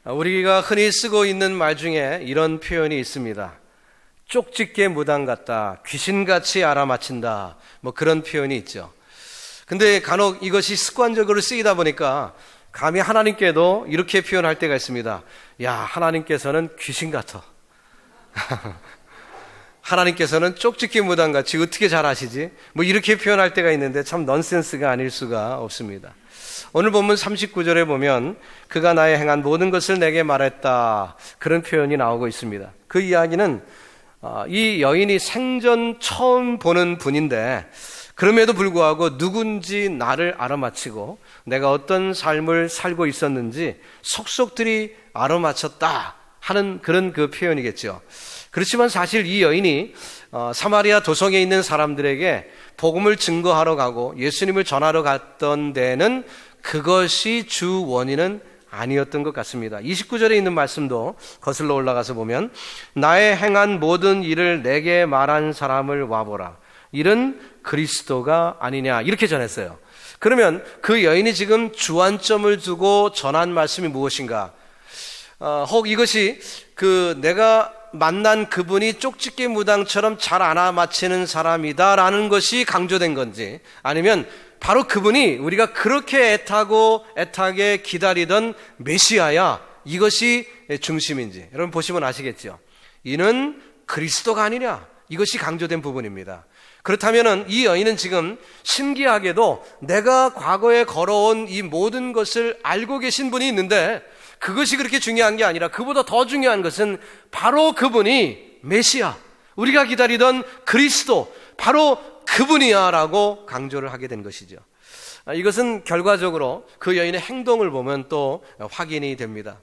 우리가 흔히 쓰고 있는 말 중에 이런 표현이 있습니다. 쪽집게 무당 같다, 귀신같이 알아맞힌다, 뭐 그런 표현이 있죠. 근데 간혹 이것이 습관적으로 쓰이다 보니까 감히 하나님께도 이렇게 표현할 때가 있습니다. 야, 하나님께서는 귀신 같아. 하나님께서는 쪽집게 무당같이 어떻게 잘 아시지? 뭐 이렇게 표현할 때가 있는데 참 넌센스가 아닐 수가 없습니다. 오늘 본문 39절에 보면 그가 나의 행한 모든 것을 내게 말했다, 그런 표현이 나오고 있습니다. 그 이야기는 이 여인이 생전 처음 보는 분인데 그럼에도 불구하고 누군지 나를 알아맞히고 내가 어떤 삶을 살고 있었는지 속속들이 알아맞혔다 하는 그런 그 표현이겠죠. 그렇지만 사실 이 여인이 사마리아 도성에 있는 사람들에게 복음을 증거하러 가고 예수님을 전하러 갔던 데는 그것이 주 원인은 아니었던 것 같습니다. 29절에 있는 말씀도 거슬러 올라가서 보면 나의 행한 모든 일을 내게 말한 사람을 와보라, 이는 그리스도가 아니냐, 이렇게 전했어요. 그러면 그 여인이 지금 주안점을 두고 전한 말씀이 무엇인가? 혹 이것이 내가 만난 그분이 쪽집게 무당처럼 잘 알아맞히는 사람이다라는 것이 강조된 건지, 아니면 바로 그분이 우리가 그렇게 애타게 기다리던 메시아야, 이것이 중심인지 여러분 보시면 아시겠죠. 이는 그리스도가 아니냐, 이것이 강조된 부분입니다. 그렇다면 이 여인은 지금 신기하게도 내가 과거에 걸어온 이 모든 것을 알고 계신 분이 있는데 그것이 그렇게 중요한 게 아니라 그보다 더 중요한 것은 바로 그분이 메시아, 우리가 기다리던 그리스도, 바로 그분이야 라고 강조를 하게 된 것이죠. 이것은 결과적으로 그 여인의 행동을 보면 또 확인이 됩니다.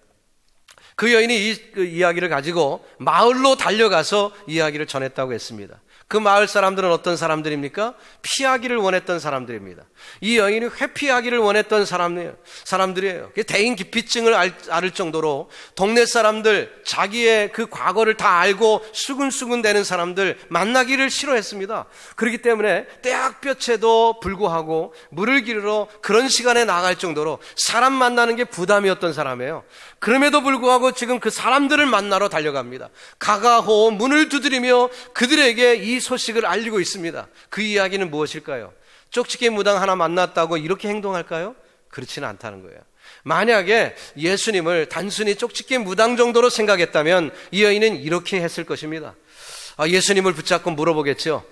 그 여인이 이 이야기를 가지고 마을로 달려가서 이야기를 전했다고 했습니다. 그 마을 사람들은 어떤 사람들입니까? 피하기를 원했던 사람들입니다. 이 여인이 회피하기를 원했던 사람들이에요. 대인 기피증을 앓을 정도로 동네 사람들, 자기의 그 과거를 다 알고 수근수근 대는 사람들 만나기를 싫어했습니다. 그렇기 때문에 떼학볕에도 불구하고 물을 기르러 그런 시간에 나갈 정도로 사람 만나는 게 부담이었던 사람이에요. 그럼에도 불구하고 지금 그 사람들을 만나러 달려갑니다. 가가호 문을 두드리며 그들에게 이 소식을 알리고 있습니다. 그 이야기는 무엇일까요? 쪽집게 무당 하나 만났다고 이렇게 행동할까요? 그렇지는 않다는 거예요. 만약에 예수님을 단순히 쪽집게 무당 정도로 생각했다면 이 여인은 이렇게 했을 것입니다. 예수님을 붙잡고 물어보겠죠.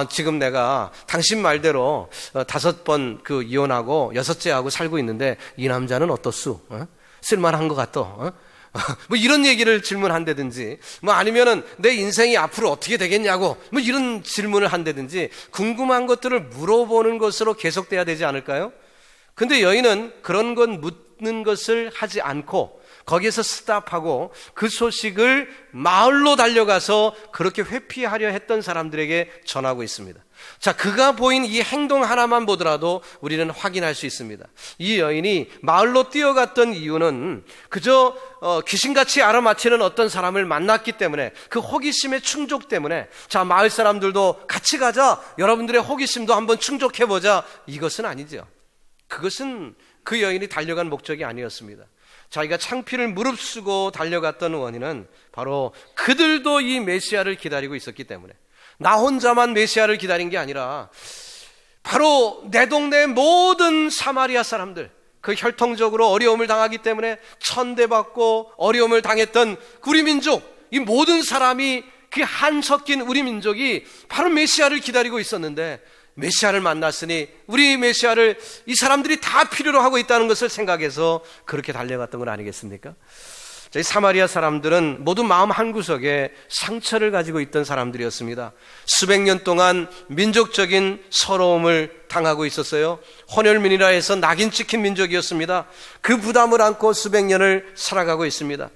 지금 내가 당신 말대로 5번 이혼하고 6째하고 살고 있는데 이 남자는 어떻소? 쓸만한 것 같아? 뭐 이런 얘기를 질문한다든지, 뭐 아니면은 내 인생이 앞으로 어떻게 되겠냐고 뭐 이런 질문을 한다든지 궁금한 것들을 물어보는 것으로 계속돼야 되지 않을까요? 근데 여인은 그런 건 묻는 것을 하지 않고 거기에서 스탑하고 그 소식을 마을로 달려가서 그렇게 회피하려 했던 사람들에게 전하고 있습니다. 자, 그가 보인 이 행동 하나만 보더라도 우리는 확인할 수 있습니다. 이 여인이 마을로 뛰어갔던 이유는 그저 귀신같이 알아맞히는 어떤 사람을 만났기 때문에, 그 호기심의 충족 때문에, 자, 마을 사람들도 같이 가자, 여러분들의 호기심도 한번 충족해보자, 이것은 아니죠. 그것은 그 여인이 달려간 목적이 아니었습니다. 자기가 창피를 무릅쓰고 달려갔던 원인은 바로 그들도 이 메시아를 기다리고 있었기 때문에, 나 혼자만 메시아를 기다린 게 아니라 바로 내 동네 모든 사마리아 사람들, 그 혈통적으로 어려움을 당하기 때문에 천대받고 어려움을 당했던 우리 민족, 이 모든 사람이, 그 한 섞인 우리 민족이 바로 메시아를 기다리고 있었는데, 메시아를 만났으니 우리 메시아를 이 사람들이 다 필요로 하고 있다는 것을 생각해서 그렇게 달려갔던 건 아니겠습니까? 이 사마리아 사람들은 모두 마음 한구석에 상처를 가지고 있던 사람들이었습니다. 수백 년 동안 민족적인 서러움을 당하고 있었어요. 혼혈민이라 해서 낙인 찍힌 민족이었습니다. 그 부담을 안고 수백 년을 살아가고 있습니다.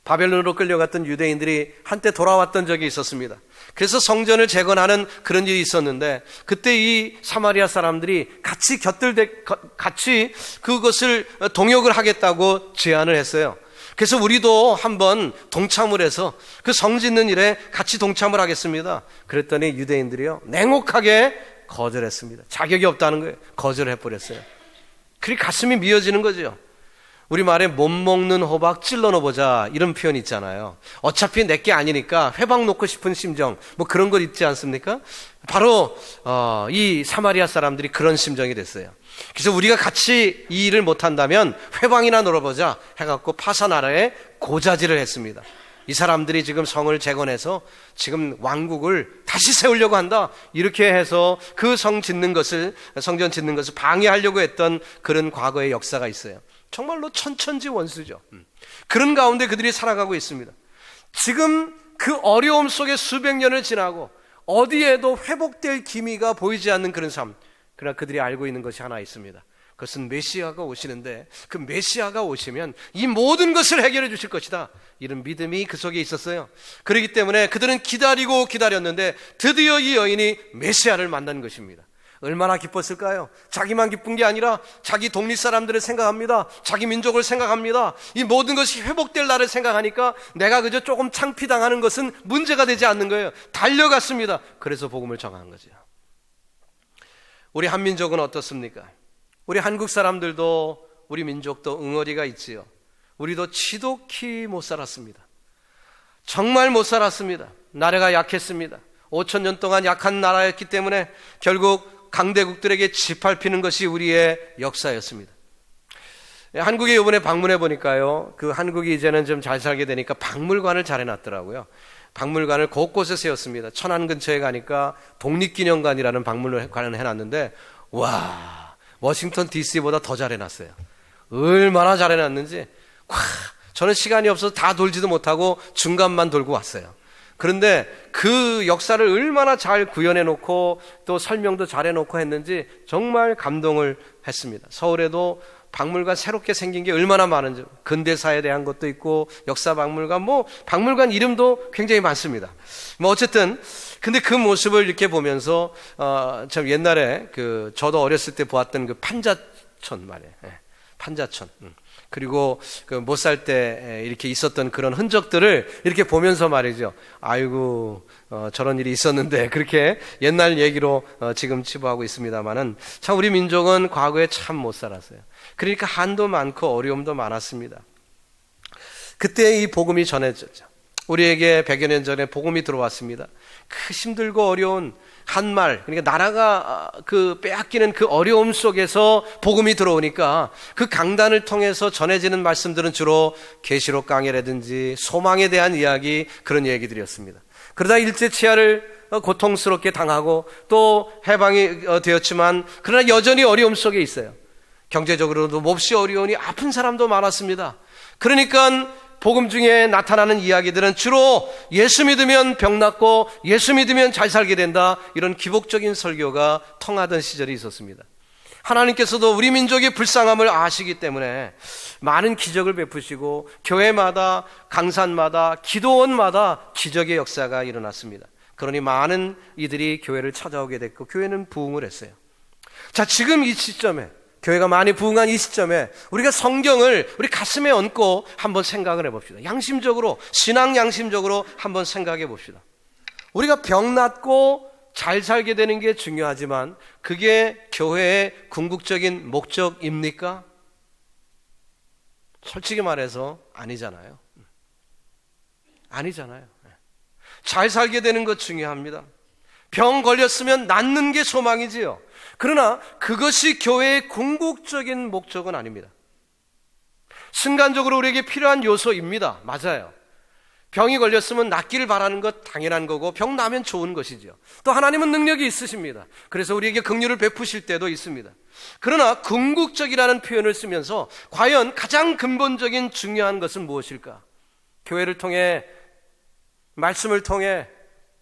바벨론으로 끌려갔던 유대인들이 한때 돌아왔던 적이 있었습니다. 그래서 성전을 재건하는 그런 일이 있었는데, 그때 이 사마리아 사람들이 같이 그것을 동역을 하겠다고 제안을 했어요. 그래서 우리도 한번 동참을 해서 그 성 짓는 일에 같이 동참을 하겠습니다. 그랬더니 유대인들이요, 냉혹하게 거절했습니다. 자격이 없다는 거예요. 거절을 해버렸어요. 그리 가슴이 미어지는 거죠. 우리 말에 못 먹는 호박 찔러 넣어보자 이런 표현 있잖아요. 어차피 내게 아니니까 회방 놓고 싶은 심정, 뭐 그런 것 있지 않습니까? 바로 이 사마리아 사람들이 그런 심정이 됐어요. 그래서 우리가 같이 이 일을 못한다면 회방이나 놀아보자 해갖고 파사나라에 고자질을 했습니다. 이 사람들이 지금 성을 재건해서 지금 왕국을 다시 세우려고 한다, 이렇게 해서 그 성전 짓는 것을 방해하려고 했던 그런 과거의 역사가 있어요. 정말로 천천지원수죠. 그런 가운데 그들이 살아가고 있습니다. 지금 그 어려움 속에 수백 년을 지나고 어디에도 회복될 기미가 보이지 않는 그런 삶. 그러나 그들이 알고 있는 것이 하나 있습니다. 그것은 메시아가 오시는데 그 메시아가 오시면 이 모든 것을 해결해 주실 것이다, 이런 믿음이 그 속에 있었어요. 그렇기 때문에 그들은 기다리고 기다렸는데 드디어 이 여인이 메시아를 만난 것입니다. 얼마나 기뻤을까요? 자기만 기쁜 게 아니라 자기 독립 사람들을 생각합니다. 자기 민족을 생각합니다. 이 모든 것이 회복될 날을 생각하니까 내가 그저 조금 창피당하는 것은 문제가 되지 않는 거예요. 달려갔습니다. 그래서 복음을 전한 거죠. 우리 한민족은 어떻습니까? 우리 한국 사람들도 우리 민족도 응어리가 있지요. 우리도 지독히 못 살았습니다. 정말 못 살았습니다. 나라가 약했습니다. 5,000년 동안 약한 나라였기 때문에 결국 강대국들에게 짓밟히는 것이 우리의 역사였습니다. 한국에 이번에 방문해 보니까요, 그 한국이 이제는 좀 잘 살게 되니까 박물관을 잘 해놨더라고요. 박물관을 곳곳에 세웠습니다. 천안 근처에 가니까 독립기념관이라는 박물관을 해놨는데, 와, 워싱턴 DC보다 더 잘 해놨어요. 얼마나 잘 해놨는지, 저는 시간이 없어서 다 돌지도 못하고 중간만 돌고 왔어요. 그런데 그 역사를 얼마나 잘 구현해 놓고 또 설명도 잘 해놓고 했는지 정말 감동을 했습니다. 서울에도 박물관 새롭게 생긴 게 얼마나 많은지, 근대사에 대한 것도 있고 역사 박물관, 뭐 박물관 이름도 굉장히 많습니다. 뭐 어쨌든 근데 그 모습을 이렇게 보면서 참 옛날에 그 저도 어렸을 때 보았던 그 판자촌 말이에요. 판자촌. 그리고 그 못 살 때 이렇게 있었던 그런 흔적들을 이렇게 보면서 말이죠. 아이고, 저런 일이 있었는데, 그렇게 옛날 얘기로 지금 치부하고 있습니다만은 참 우리 민족은 과거에 참 못 살았어요. 그러니까 한도 많고 어려움도 많았습니다. 그때 이 복음이 전해졌죠. 우리에게 100여 년 전에 복음이 들어왔습니다. 그 힘들고 어려운 한말, 그러니까 나라가 그 빼앗기는 그 어려움 속에서 복음이 들어오니까 그 강단을 통해서 전해지는 말씀들은 주로 계시록 강해라든지 소망에 대한 이야기, 그런 얘기들이었습니다. 그러다 일제 치하를 고통스럽게 당하고 또 해방이 되었지만 그러나 여전히 어려움 속에 있어요. 경제적으로도 몹시 어려우니 아픈 사람도 많았습니다. 그러니까 복음 중에 나타나는 이야기들은 주로 예수 믿으면 병 낫고 예수 믿으면 잘 살게 된다, 이런 기복적인 설교가 통하던 시절이 있었습니다. 하나님께서도 우리 민족의 불쌍함을 아시기 때문에 많은 기적을 베푸시고 교회마다, 강산마다, 기도원마다 기적의 역사가 일어났습니다. 그러니 많은 이들이 교회를 찾아오게 됐고 교회는 부흥을 했어요. 자, 지금 이 시점에, 교회가 많이 부흥한 이 시점에 우리가 성경을 우리 가슴에 얹고 한번 생각을 해봅시다. 양심적으로, 신앙 양심적으로 한번 생각해 봅시다. 우리가 병 낫고 잘 살게 되는 게 중요하지만 그게 교회의 궁극적인 목적입니까? 솔직히 말해서 아니잖아요. 아니잖아요. 잘 살게 되는 것 중요합니다. 병 걸렸으면 낫는 게 소망이지요. 그러나 그것이 교회의 궁극적인 목적은 아닙니다. 순간적으로 우리에게 필요한 요소입니다. 맞아요. 병이 걸렸으면 낫기를 바라는 것 당연한 거고 병 나면 좋은 것이죠. 또 하나님은 능력이 있으십니다. 그래서 우리에게 긍휼을 베푸실 때도 있습니다. 그러나 궁극적이라는 표현을 쓰면서 과연 가장 근본적인 중요한 것은 무엇일까? 교회를 통해, 말씀을 통해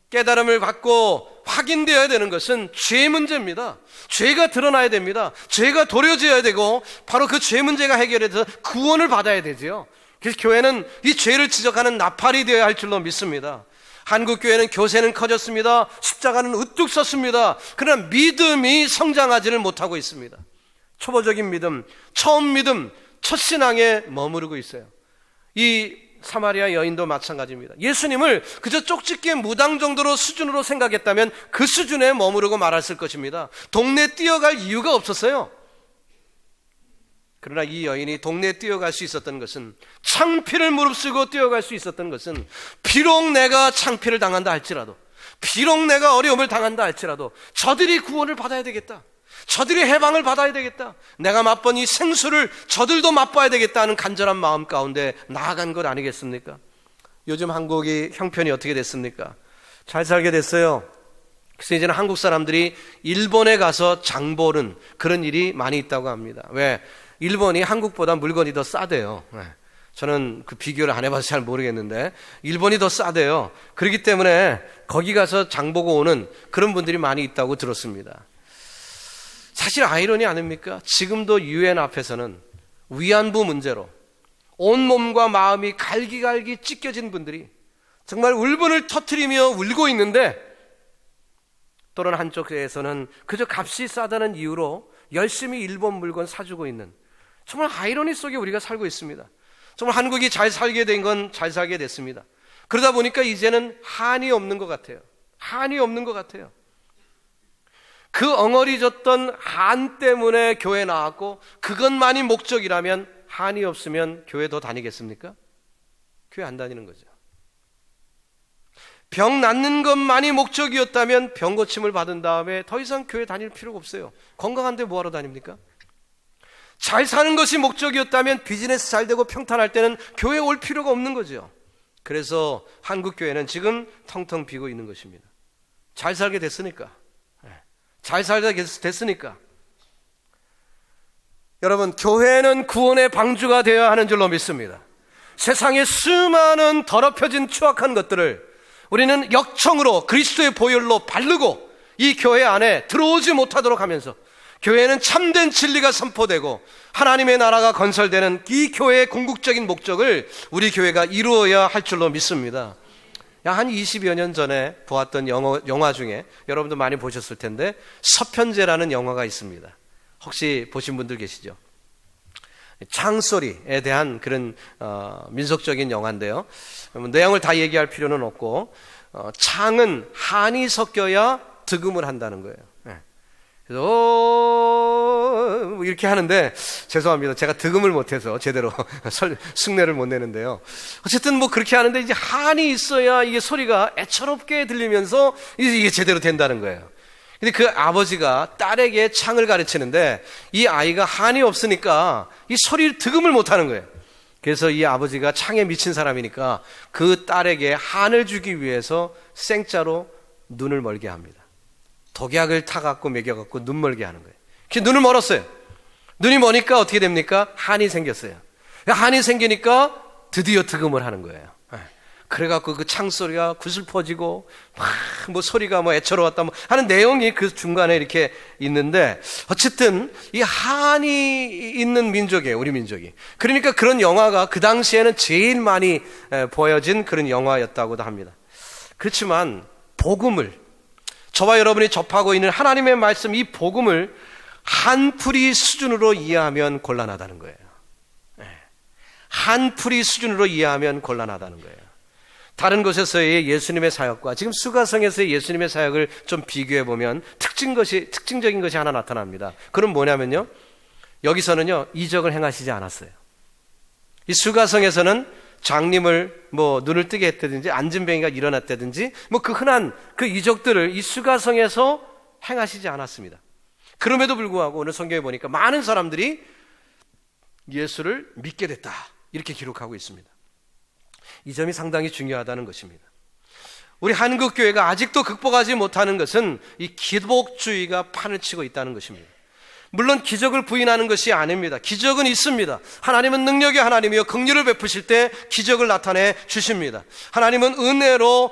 깨달음을 갖고 확인되어야 되는 것은 죄 문제입니다. 죄가 드러나야 됩니다. 죄가 도려져야 되고 바로 그 죄 문제가 해결돼서 구원을 받아야 되죠. 그래서 교회는 이 죄를 지적하는 나팔이 되어야 할 줄로 믿습니다. 한국 교회는 교세는 커졌습니다. 십자가는 우뚝 섰습니다. 그러나 믿음이 성장하지를 못하고 있습니다. 초보적인 믿음, 처음 믿음, 첫신앙에 머무르고 있어요. 이 사마리아 여인도 마찬가지입니다. 예수님을 그저 쪽집게 무당 정도로 수준으로 생각했다면 그 수준에 머무르고 말았을 것입니다. 동네 뛰어갈 이유가 없었어요. 그러나 이 여인이 동네에 뛰어갈 수 있었던 것은, 창피를 무릅쓰고 뛰어갈 수 있었던 것은, 비록 내가 창피를 당한다 할지라도, 비록 내가 어려움을 당한다 할지라도 저들이 구원을 받아야 되겠다, 저들이 해방을 받아야 되겠다, 내가 맛본 이 생수를 저들도 맛봐야 되겠다 하는 간절한 마음 가운데 나아간 것 아니겠습니까? 요즘 한국이 형편이 어떻게 됐습니까? 잘 살게 됐어요. 그래서 이제는 한국 사람들이 일본에 가서 장 보는 그런 일이 많이 있다고 합니다. 왜? 일본이 한국보다 물건이 더 싸대요. 저는 그 비교를 안 해봐서 잘 모르겠는데 일본이 더 싸대요. 그렇기 때문에 거기 가서 장 보고 오는 그런 분들이 많이 있다고 들었습니다. 사실 아이러니 아닙니까? 지금도 유엔 앞에서는 위안부 문제로 온몸과 마음이 갈기갈기 찢겨진 분들이 정말 울분을 터뜨리며 울고 있는데, 또는 한쪽에서는 그저 값이 싸다는 이유로 열심히 일본 물건 사주고 있는, 정말 아이러니 속에 우리가 살고 있습니다. 정말 한국이 잘 살게 된 건 잘 살게 됐습니다. 그러다 보니까 이제는 한이 없는 것 같아요. 한이 없는 것 같아요. 그 엉어리졌던 한 때문에 교회 나왔고 그것만이 목적이라면, 한이 없으면 교회 더 다니겠습니까? 교회 안 다니는 거죠. 병 낫는 것만이 목적이었다면 병 고침을 받은 다음에 더 이상 교회 다닐 필요가 없어요. 건강한데 뭐하러 다닙니까? 잘 사는 것이 목적이었다면, 비즈니스 잘 되고 평탄할 때는 교회에 올 필요가 없는 거죠. 그래서 한국 교회는 지금 텅텅 비고 있는 것입니다. 잘 살게 됐으니까. 잘 살게 됐으니까. 여러분, 교회는 구원의 방주가 되어야 하는 줄로 믿습니다. 세상의 수많은 더럽혀진 추악한 것들을 우리는 역청으로 그리스도의 보혈로 바르고 이 교회 안에 들어오지 못하도록 하면서, 교회는 참된 진리가 선포되고 하나님의 나라가 건설되는 이 교회의 궁극적인 목적을 우리 교회가 이루어야 할 줄로 믿습니다. 한 20여 년 전에 보았던 영화 중에 여러분도 많이 보셨을 텐데, 서편제라는 영화가 있습니다. 혹시 보신 분들 계시죠? 창소리에 대한 그런 민속적인 영화인데요. 내용을 다 얘기할 필요는 없고, 창은 한이 섞여야 득음을 한다는 거예요. 그래서 이렇게 하는데, 죄송합니다. 제가 득음을 못해서 제대로 흉내를 못 내는데요. 어쨌든 뭐 그렇게 하는데, 이제 한이 있어야 이게 소리가 애처롭게 들리면서 이게 제대로 된다는 거예요. 근데 그 아버지가 딸에게 창을 가르치는데, 이 아이가 한이 없으니까 이 소리를 득음을 못하는 거예요. 그래서 이 아버지가 창에 미친 사람이니까 그 딸에게 한을 주기 위해서 생짜로 눈을 멀게 합니다. 독약을 타갖고 먹여갖고 눈 멀게 하는 거예요. 눈을 멀었어요. 눈이 머니까 어떻게 됩니까? 한이 생겼어요. 한이 생기니까 드디어 득음을 하는 거예요. 그래갖고 그 창소리가 구슬퍼지고 뭐 소리가 뭐 애처로웠다 뭐 하는 내용이 그 중간에 이렇게 있는데, 어쨌든 이 한이 있는 민족이에요, 우리 민족이. 그러니까 그런 영화가 그 당시에는 제일 많이 보여진 그런 영화였다고도 합니다. 그렇지만 복음을, 저와 여러분이 접하고 있는 하나님의 말씀, 이 복음을 한풀이 수준으로 이해하면 곤란하다는 거예요. 한풀이 수준으로 이해하면 곤란하다는 거예요. 다른 곳에서의 예수님의 사역과 지금 수가성에서의 예수님의 사역을 좀 비교해보면 특징적인 것이 하나 나타납니다. 그건 뭐냐면요, 여기서는요 이적을 행하시지 않았어요. 이 수가성에서는 장님을 뭐 눈을 뜨게 했다든지 안진뱅이가 일어났다든지 뭐 그 흔한 그 이적들을 이 수가성에서 행하시지 않았습니다. 그럼에도 불구하고 오늘 성경에 보니까 많은 사람들이 예수를 믿게 됐다, 이렇게 기록하고 있습니다. 이 점이 상당히 중요하다는 것입니다. 우리 한국교회가 아직도 극복하지 못하는 것은 이 기복주의가 판을 치고 있다는 것입니다. 물론 기적을 부인하는 것이 아닙니다. 기적은 있습니다. 하나님은 능력의 하나님이요 긍휼을 베푸실 때 기적을 나타내 주십니다. 하나님은 은혜로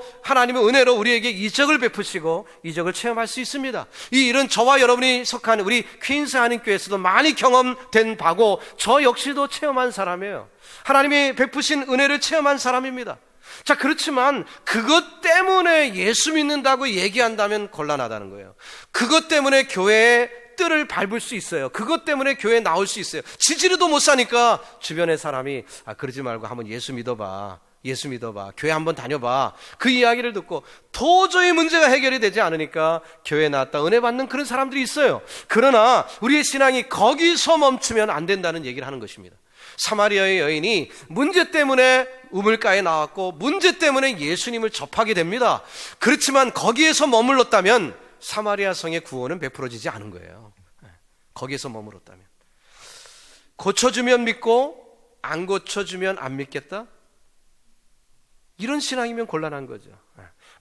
우리에게 이적을 베푸시고 이적을 체험할 수 있습니다. 이 일은 저와 여러분이 속한 우리 퀸스 한인교회에서도 많이 경험된 바고, 저 역시도 체험한 사람이에요. 하나님이 베푸신 은혜를 체험한 사람입니다. 자, 그렇지만 그것 때문에 예수 믿는다고 얘기한다면 곤란하다는 거예요. 그것 때문에 교회의 뜰을 밟을 수 있어요. 그것 때문에 교회에 나올 수 있어요. 지지리도 못 사니까 주변의 사람이 그러지 말고 한번 예수 믿어봐, 예수 믿어봐, 교회 한번 다녀봐. 그 이야기를 듣고 도저히 문제가 해결이 되지 않으니까 교회 나왔다 은혜 받는 그런 사람들이 있어요. 그러나 우리의 신앙이 거기서 멈추면 안 된다는 얘기를 하는 것입니다. 사마리아의 여인이 문제 때문에 우물가에 나왔고 문제 때문에 예수님을 접하게 됩니다. 그렇지만 거기에서 머물렀다면 사마리아 성의 구원은 베풀어지지 않은 거예요. 거기에서 머물렀다면. 고쳐주면 믿고 안 고쳐주면 안 믿겠다? 이런 신앙이면 곤란한 거죠.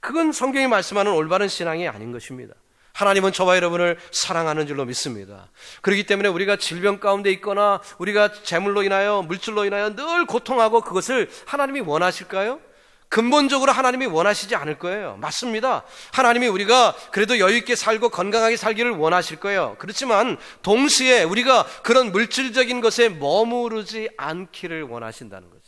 그건 성경이 말씀하는 올바른 신앙이 아닌 것입니다. 하나님은 저와 여러분을 사랑하는 줄로 믿습니다. 그렇기 때문에 우리가 질병 가운데 있거나 우리가 재물로 인하여 물질로 인하여 늘 고통하고 그것을 하나님이 원하실까요? 근본적으로 하나님이 원하시지 않을 거예요. 맞습니다. 하나님이 우리가 그래도 여유 있게 살고 건강하게 살기를 원하실 거예요. 그렇지만 동시에 우리가 그런 물질적인 것에 머무르지 않기를 원하신다는 거죠.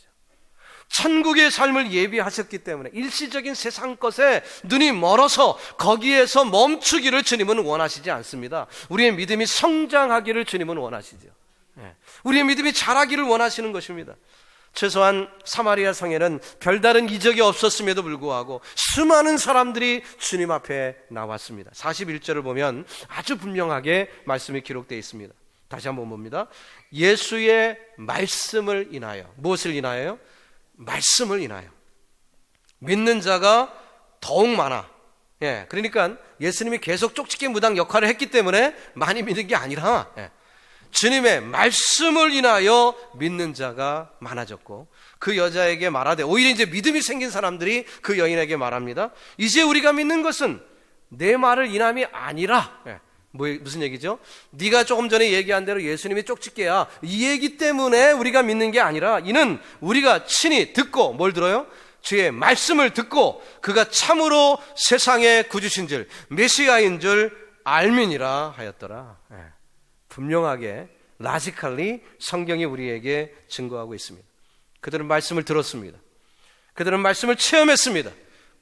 천국의 삶을 예비하셨기 때문에 일시적인 세상 것에 눈이 멀어서 거기에서 멈추기를 주님은 원하시지 않습니다. 우리의 믿음이 성장하기를 주님은 원하시죠. 우리의 믿음이 자라기를 원하시는 것입니다. 최소한 사마리아 성에는 별다른 이적이 없었음에도 불구하고 수많은 사람들이 주님 앞에 나왔습니다. 41절을 보면 아주 분명하게 말씀이 기록되어 있습니다. 다시 한번 봅니다. 예수의 말씀을 인하여, 무엇을 인하여요? 말씀을 인하여 믿는 자가 더욱 많아. 그러니까 예수님이 계속 쪽집게 무당 역할을 했기 때문에 많이 믿는 게 아니라 주님의 말씀을 인하여 믿는 자가 많아졌고, 그 여자에게 말하되, 오히려 이제 믿음이 생긴 사람들이 그 여인에게 말합니다. 이제 우리가 믿는 것은 내 말을 인함이 아니라, 무슨 얘기죠? 네가 조금 전에 얘기한 대로 예수님이 쪽집게야, 이 얘기 때문에 우리가 믿는 게 아니라 이는 우리가 친히 듣고, 뭘 들어요? 주의 말씀을 듣고 그가 참으로 세상의 구주신 줄, 메시아인 줄 알미니라 하였더라. 분명하게 라지칼리 성경이 우리에게 증거하고 있습니다. 그들은 말씀을 들었습니다. 그들은 말씀을 체험했습니다.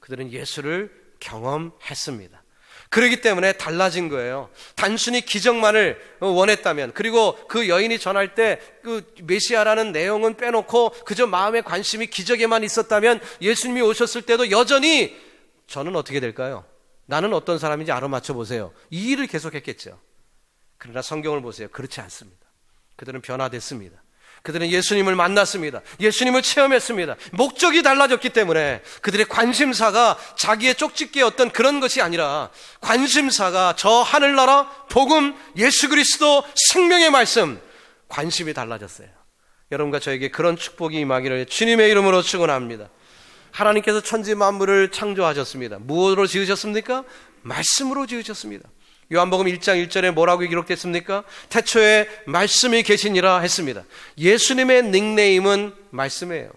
그들은 예수를 경험했습니다. 그렇기 때문에 달라진 거예요. 단순히 기적만을 원했다면, 그리고 그 여인이 전할 때 그 메시아라는 내용은 빼놓고 그저 마음의 관심이 기적에만 있었다면 예수님이 오셨을 때도 여전히 저는 어떻게 될까요? 나는 어떤 사람인지 알아맞혀 보세요, 이 일을 계속했겠죠. 그러나 성경을 보세요. 그렇지 않습니다. 그들은 변화됐습니다. 그들은 예수님을 만났습니다. 예수님을 체험했습니다. 목적이 달라졌기 때문에 그들의 관심사가 자기의 쪽집게 어떤 그런 것이 아니라 관심사가 저 하늘나라 복음, 예수 그리스도 생명의 말씀, 관심이 달라졌어요. 여러분과 저에게 그런 축복이 임하기를 주님의 이름으로 축원합니다. 하나님께서 천지 만물을 창조하셨습니다. 무엇으로 지으셨습니까? 말씀으로 지으셨습니다. 요한복음 1장 1절에 뭐라고 기록됐습니까? 태초에 말씀이 계시니라 했습니다. 예수님의 닉네임은 말씀이에요.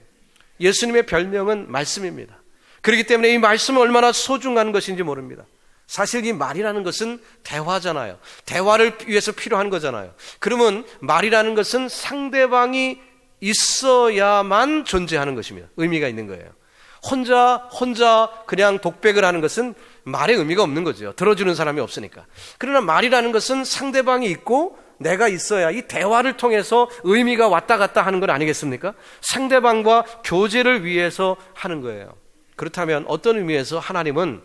예수님의 별명은 말씀입니다. 그렇기 때문에 이 말씀은 얼마나 소중한 것인지 모릅니다. 사실 이 말이라는 것은 대화잖아요. 대화를 위해서 필요한 거잖아요. 그러면 말이라는 것은 상대방이 있어야만 존재하는 것입니다. 의미가 있는 거예요. 혼자 그냥 독백을 하는 것은 말의 의미가 없는 거죠. 들어주는 사람이 없으니까. 그러나 말이라는 것은 상대방이 있고 내가 있어야 이 대화를 통해서 의미가 왔다 갔다 하는 건 아니겠습니까? 상대방과 교제를 위해서 하는 거예요. 그렇다면 어떤 의미에서 하나님은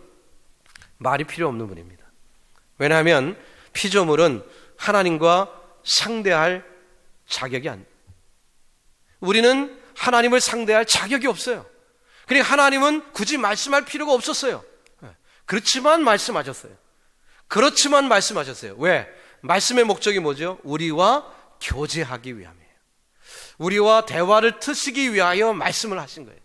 말이 필요 없는 분입니다. 왜냐하면 피조물은 하나님과 상대할 자격이 안 돼요. 우리는 하나님을 상대할 자격이 없어요. 그러니까 하나님은 굳이 말씀할 필요가 없었어요. 그렇지만 말씀하셨어요. 왜? 말씀의 목적이 뭐죠? 우리와 교제하기 위함이에요. 우리와 대화를 트시기 위하여 말씀을 하신 거예요.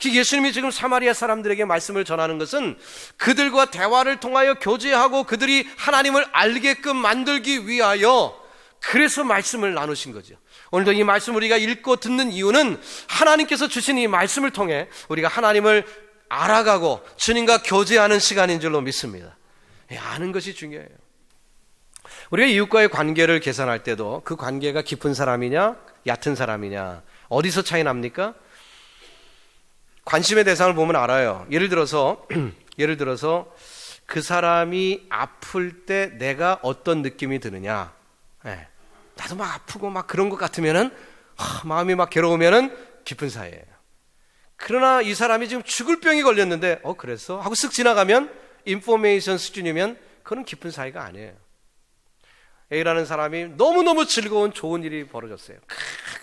예수님이 지금 사마리아 사람들에게 말씀을 전하는 것은 그들과 대화를 통하여 교제하고 그들이 하나님을 알게끔 만들기 위하여, 그래서 말씀을 나누신 거죠. 오늘도 이 말씀 우리가 읽고 듣는 이유는 하나님께서 주신 이 말씀을 통해 우리가 하나님을 알아가고 주님과 교제하는 시간인 줄로 믿습니다. 아는 것이 중요해요. 우리가 이웃과의 관계를 계산할 때도 그 관계가 깊은 사람이냐 얕은 사람이냐 어디서 차이 납니까? 관심의 대상을 보면 알아요. 예를 들어서 그 사람이 아플 때 내가 어떤 느낌이 드느냐. 나도 막 아프고 막 그런 것 같으면은 마음이 막 괴로우면은 깊은 사이예요. 그러나 이 사람이 지금 죽을 병이 걸렸는데 그랬어? 하고 쓱 지나가면 인포메이션 수준이면 그건 깊은 사이가 아니에요. A라는 사람이 너무너무 즐거운 좋은 일이 벌어졌어요.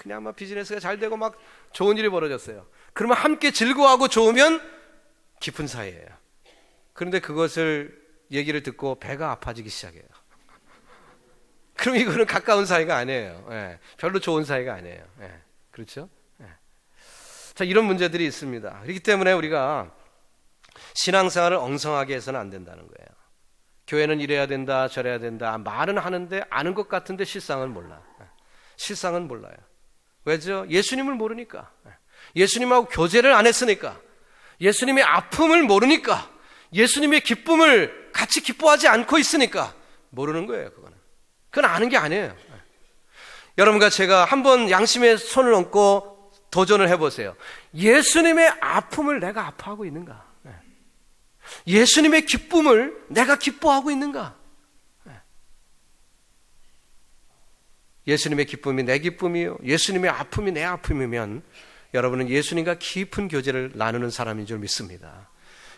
그냥 막 비즈니스가 잘 되고 막 좋은 일이 벌어졌어요. 그러면 함께 즐거워하고 좋으면 깊은 사이예요. 그런데 그것을 얘기를 듣고 배가 아파지기 시작해요. 그럼 이거는 가까운 사이가 아니에요. 예, 별로 좋은 사이가 아니에요. 예, 그렇죠? 예. 자, 이런 문제들이 있습니다. 그렇기 때문에 우리가 신앙생활을 엉성하게 해서는 안 된다는 거예요. 교회는 이래야 된다, 저래야 된다. 말은 하는데 아는 것 같은데 실상은 몰라. 실상은 몰라요. 왜죠? 예수님을 모르니까. 예수님하고 교제를 안 했으니까. 예수님의 아픔을 모르니까. 예수님의 기쁨을 같이 기뻐하지 않고 있으니까 모르는 거예요. 그건 아는 게 아니에요. 여러분과 제가 한번 양심에 손을 얹고 도전을 해보세요. 예수님의 아픔을 내가 아파하고 있는가? 예수님의 기쁨을 내가 기뻐하고 있는가? 예수님의 기쁨이 내 기쁨이요, 예수님의 아픔이 내 아픔이면 여러분은 예수님과 깊은 교제를 나누는 사람인 줄 믿습니다.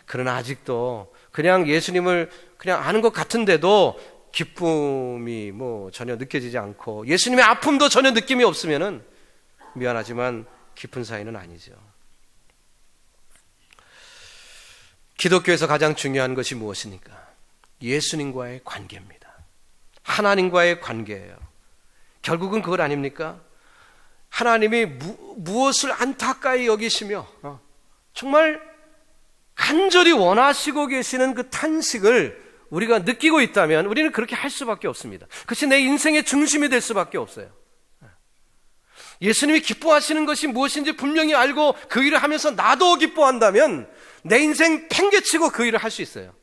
그러나 아직도 그냥 예수님을 그냥 아는 것 같은데도 기쁨이 전혀 느껴지지 않고 예수님의 아픔도 전혀 느낌이 없으면은 미안하지만 깊은 사이는 아니죠. 기독교에서 가장 중요한 것이 무엇입니까? 예수님과의 관계입니다. 하나님과의 관계예요. 결국은 그것 아닙니까? 하나님이 무엇을 안타까이 여기시며 정말 간절히 원하시고 계시는 그 탄식을 우리가 느끼고 있다면 우리는 그렇게 할 수밖에 없습니다. 그것이 내 인생의 중심이 될 수밖에 없어요. 예수님이 기뻐하시는 것이 무엇인지 분명히 알고 그 일을 하면서 나도 기뻐한다면 내 인생 팽개치고 그 일을 할 수 있어요.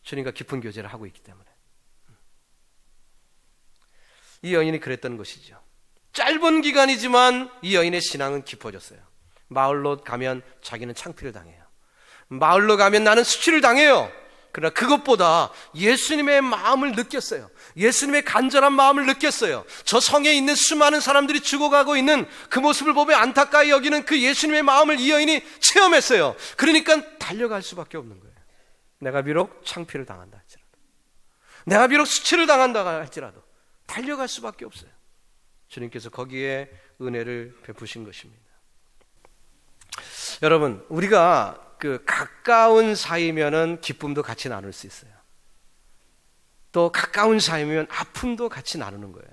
주님과 깊은 교제를 하고 있기 때문에. 이 여인이 그랬던 것이죠. 짧은 기간이지만 이 여인의 신앙은 깊어졌어요. 마을로 가면 자기는 창피를 당해요. 마을로 가면 나는 수치를 당해요. 그러나 그것보다 예수님의 마음을 느꼈어요. 예수님의 간절한 마음을 느꼈어요. 저 성에 있는 수많은 사람들이 죽어가고 있는 그 모습을 보며 안타까이 여기는 그 예수님의 마음을 이 여인이 체험했어요. 그러니까 달려갈 수밖에 없는 거예요. 내가 비록 창피를 당한다 할지라도, 내가 비록 수치를 당한다 할지라도 달려갈 수밖에 없어요. 주님께서 거기에 은혜를 베푸신 것입니다. 여러분, 우리가 가까운 사이면은 기쁨도 같이 나눌 수 있어요. 또 가까운 사이면 아픔도 같이 나누는 거예요.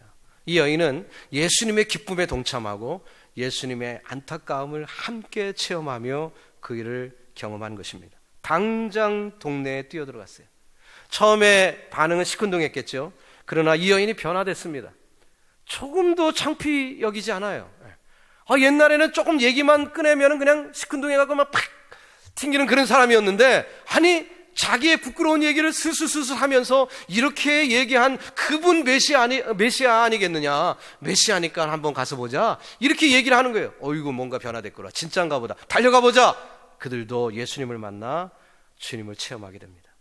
이 여인은 예수님의 기쁨에 동참하고 예수님의 안타까움을 함께 체험하며 그 일을 경험한 것입니다. 당장 동네에 뛰어들어갔어요. 처음에 반응은 시큰둥했겠죠. 그러나 이 여인이 변화됐습니다. 조금도 창피 여기지 않아요. 옛날에는 조금 얘기만 꺼내면 그냥 시큰둥해가고 막 팍 튕기는 그런 사람이었는데, 아니 자기의 부끄러운 얘기를 스스스스 하면서 이렇게 얘기한 그분 메시아 아니겠느냐, 메시아니까 한번 가서 보자, 이렇게 얘기를 하는 거예요. 어이구, 뭔가 변화됐구나, 진짠가 보다, 달려가 보자. 그들도 예수님을 만나 주님을 체험하게 됩니다.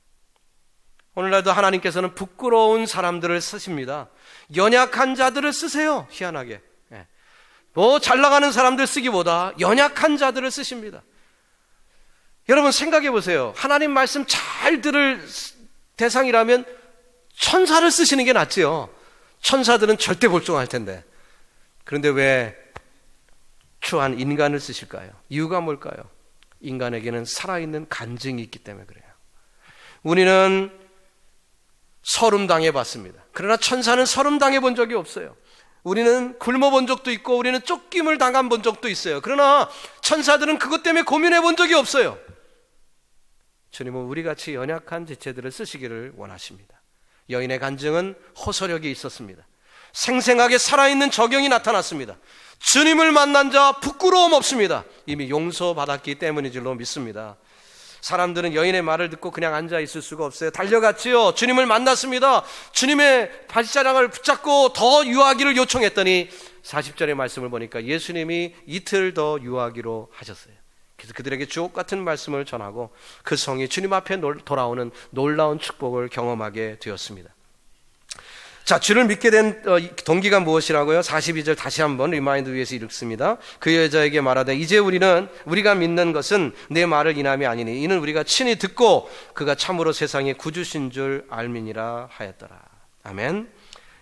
오늘날도 하나님께서는 부끄러운 사람들을 쓰십니다. 연약한 자들을 쓰세요. 희한하게 잘 나가는 사람들 쓰기보다 연약한 자들을 쓰십니다. 여러분 생각해 보세요. 하나님 말씀 잘 들을 대상이라면 천사를 쓰시는 게 낫지요. 천사들은 절대 복종할 텐데. 그런데 왜 추한 인간을 쓰실까요? 이유가 뭘까요? 인간에게는 살아있는 간증이 있기 때문에 그래요. 우리는 서름당해 봤습니다. 그러나 천사는 서름당해 본 적이 없어요. 우리는 굶어본 적도 있고 우리는 쫓김을 당한 본 적도 있어요. 그러나 천사들은 그것 때문에 고민해 본 적이 없어요. 주님은 우리같이 연약한 지체들을 쓰시기를 원하십니다. 여인의 간증은 호소력이 있었습니다. 생생하게 살아있는 적용이 나타났습니다. 주님을 만난 자 부끄러움 없습니다. 이미 용서받았기 때문인 줄로 믿습니다. 사람들은 여인의 말을 듣고 그냥 앉아있을 수가 없어요. 달려갔지요. 주님을 만났습니다. 주님의 발자락을 붙잡고 더 유하기를 요청했더니 40절의 말씀을 보니까 예수님이 이틀 더 유하기로 하셨어요. 그래서 그들에게 주옥 같은 말씀을 전하고 그 성이 주님 앞에 돌아오는 놀라운 축복을 경험하게 되었습니다. 자, 주를 믿게 된 동기가 무엇이라고요? 42절 다시 한번 리마인드 위에서 읽습니다. 그 여자에게 말하되 이제 우리가 믿는 것은 내 말을 인함이 아니니 이는 우리가 친히 듣고 그가 참으로 세상의 구주신 줄 알미니라 하였더라. 아멘.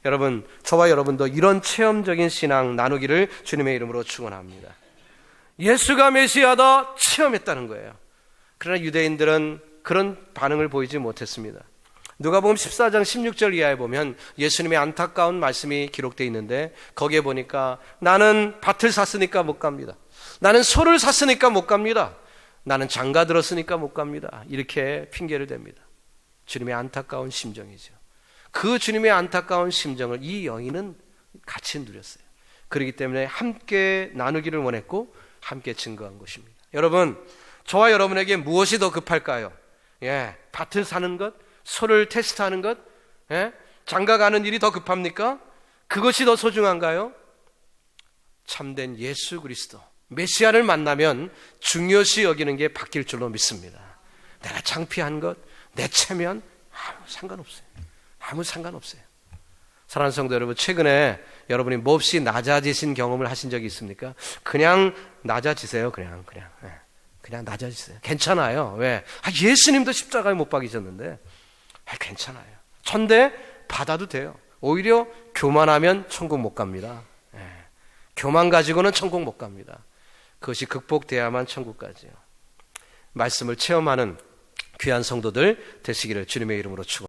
여러분, 저와 여러분도 이런 체험적인 신앙 나누기를 주님의 이름으로 축원합니다. 예수가 메시아다 체험했다는 거예요. 그러나 유대인들은 그런 반응을 보이지 못했습니다. 누가복음 14장 16절 이하에 보면 예수님의 안타까운 말씀이 기록되어 있는데 거기에 보니까 나는 밭을 샀으니까 못 갑니다. 나는 소를 샀으니까 못 갑니다. 나는 장가 들었으니까 못 갑니다. 이렇게 핑계를 댑니다. 주님의 안타까운 심정이죠. 그 주님의 안타까운 심정을 이 여인은 같이 누렸어요. 그렇기 때문에 함께 나누기를 원했고 함께 증거한 것입니다. 여러분, 저와 여러분에게 무엇이 더 급할까요? 밭을 사는 것, 소를 테스트하는 것, 장가 가는 일이 더 급합니까? 그것이 더 소중한가요? 참된 예수 그리스도 메시아를 만나면 중요시 여기는 게 바뀔 줄로 믿습니다. 내가 창피한 것, 내 체면 아무 상관없어요. 아무 상관없어요. 사랑하는 성도 여러분, 최근에 여러분이 몹시 낮아지신 경험을 하신 적이 있습니까? 그냥 낮아지세요. 그냥 낮아지세요. 괜찮아요. 왜? 예수님도 십자가에 못 박이셨는데 괜찮아요. 천대 받아도 돼요. 오히려 교만하면 천국 못 갑니다. 교만 가지고는 천국 못 갑니다. 그것이 극복돼야만 천국 가지요. 말씀을 체험하는 귀한 성도들 되시기를 주님의 이름으로 축원합니다.